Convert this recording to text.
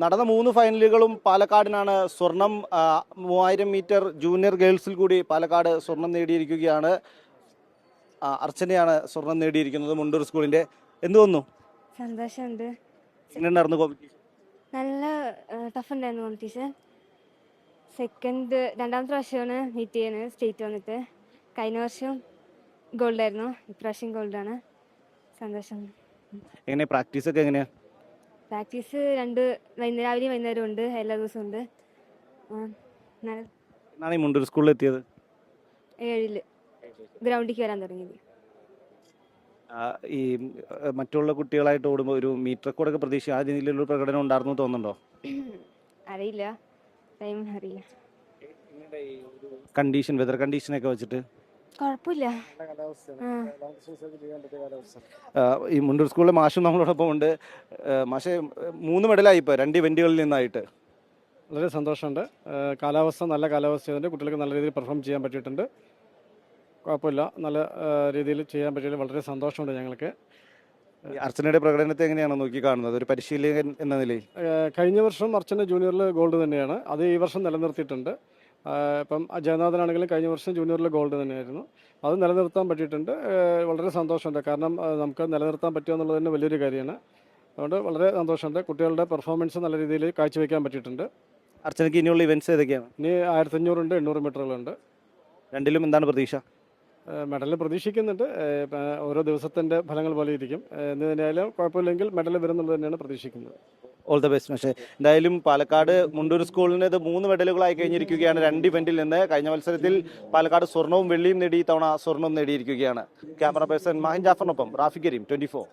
നടന്ന 3 ഫൈനലുകളും പാലക്കാടിനാണ് സ്വർണം. 3000 metre junior ഗേൾസിൽ കൂടി പാലക്കാട് സ്വർണം നേടിയിരിക്കുകയാണ്. അർച്ചനയാണ് സ്വർണം നേടിയിരിക്കുന്നത് മുണ്ടൂർ സ്കൂളിന്റെ. എന്ത് തോന്നുന്നു? സന്തോഷമുണ്ട്. എങ്ങനെയുണ്ടായിരുന്നു കോമ്പറ്റീഷൻ? നല്ല ടഫ് ഉണ്ടായിരുന്നു കോമ്പറ്റീഷൻ. രണ്ടാമത്തെ പ്രാവശ്യമാണ് മീറ്റ് ചെയ്യുന്നത് സ്റ്റേറ്റ് വന്നിട്ട്. കഴിഞ്ഞ വർഷം ഗോൾഡായിരുന്നു, ഇപ്രാവശ്യം ഗോൾഡാണ്. സന്തോഷം. എങ്ങനെ പ്രാക്ടീസ് ഒക്കെ എങ്ങനെയാ? പ്രാക്ടീസ് രാവിലെയും വൈകുന്നേരം ഉണ്ട്, എല്ലാ ദിവസവും ഉണ്ട്. എന്നാണ് ഈ മുണ്ടൂർ സ്കൂളിൽ എത്തിയത്? 7 ഗ്രൗണ്ടിലേക്ക് വരാൻ തുടങ്ങിയത്. ഈ മറ്റുള്ള കുട്ടികളായിട്ട് ഓടുമ്പോൾ ഒരു മീറ്റർ റെക്കോർഡൊക്കെ പ്രതീക്ഷ ആ രീതിയിലുള്ള പ്രകടനം ഉണ്ടായിരുന്നു തോന്നുന്നുണ്ടോ? അറിയില്ല, ടൈം അറിയില്ല. കണ്ടീഷൻ, വെതർ കണ്ടീഷനൊക്കെ വെച്ചിട്ട് കുഴപ്പമില്ല. ഈ മുണ്ടൂർ സ്കൂളിലെ മാഷും നമ്മളോടൊപ്പം ഉണ്ട്. മാഷെ, 3 മെഡലായി ഇപ്പോൾ 2 ഇവന്റുകളിൽ നിന്നായിട്ട്. വളരെ സന്തോഷമുണ്ട്. കാലാവസ്ഥ നല്ല കാലാവസ്ഥയുണ്ട്, കുട്ടികൾക്ക് നല്ല രീതിയിൽ പെർഫോം ചെയ്യാൻ പറ്റിയിട്ടുണ്ട്. കുഴപ്പമില്ല, നല്ല രീതിയിൽ ചെയ്യാൻ പറ്റിയത് വളരെ സന്തോഷമുണ്ട് ഞങ്ങൾക്ക്. അർച്ചനയുടെ പ്രകടനത്തെ എങ്ങനെയാണ് നോക്കി കാണുന്നത് ഒരു പരിശീലകൻ എന്ന നിലയിൽ? കഴിഞ്ഞ വർഷം അർച്ചന ജൂനിയറിൽ ഗോൾഡ് തന്നെയാണ്, അത് ഈ വർഷം നിലനിർത്തിയിട്ടുണ്ട്. ഇപ്പം ജഗന്നാഥനാണെങ്കിലും കഴിഞ്ഞ വർഷം ജൂനിയറിൽ ഗോൾഡ് തന്നെയായിരുന്നു, അത് നിലനിർത്താൻ പറ്റിയിട്ടുണ്ട്. വളരെ സന്തോഷമുണ്ട്, കാരണം നമുക്ക് നിലനിർത്താൻ പറ്റുക എന്നുള്ളത് തന്നെ വലിയൊരു കാര്യമാണ്. അതുകൊണ്ട് വളരെ സന്തോഷമുണ്ട്. കുട്ടികളുടെ പെർഫോമൻസ് നല്ല രീതിയിൽ കാഴ്ചവെക്കാൻ പറ്റിയിട്ടുണ്ട്. അർച്ചനയ്ക്ക് ഇനിയുള്ള ഇവന്റ്സ് ഏതൊക്കെയാണ്? ഇനി 1500 ഉണ്ട്, 800 മീറ്ററുകളുണ്ട്. രണ്ടിലും എന്താണ് പ്രതീക്ഷ? മെഡൽ പ്രതീക്ഷിക്കുന്നുണ്ട്. ഓരോ ദിവസത്തിൻ്റെ ഫലങ്ങൾ പോലെ ഇരിക്കും. എന്ന് തന്നെയായാലും കുഴപ്പമില്ലെങ്കിൽ മെഡൽ വരുന്നുള്ളത് തന്നെയാണ് പ്രതീക്ഷിക്കുന്നത്. All the best. പക്ഷേ എന്തായാലും പാലക്കാട് മുണ്ടൂർ സ്കൂളിന് ഇത് 3 മെഡലുകളായി കഴിഞ്ഞിരിക്കുകയാണ് 2 ഇവന്റിൽ നിന്ന്. കഴിഞ്ഞ മത്സരത്തിൽ പാലക്കാട് സ്വർണവും വെള്ളിയും നേടി, ഇത്തവണ സ്വർണം നേടിയിരിക്കുകയാണ്. ക്യാമറ പേഴ്സൺ മാഹിൻ ജാഫറിനൊപ്പം റാഫി കരീം, 24.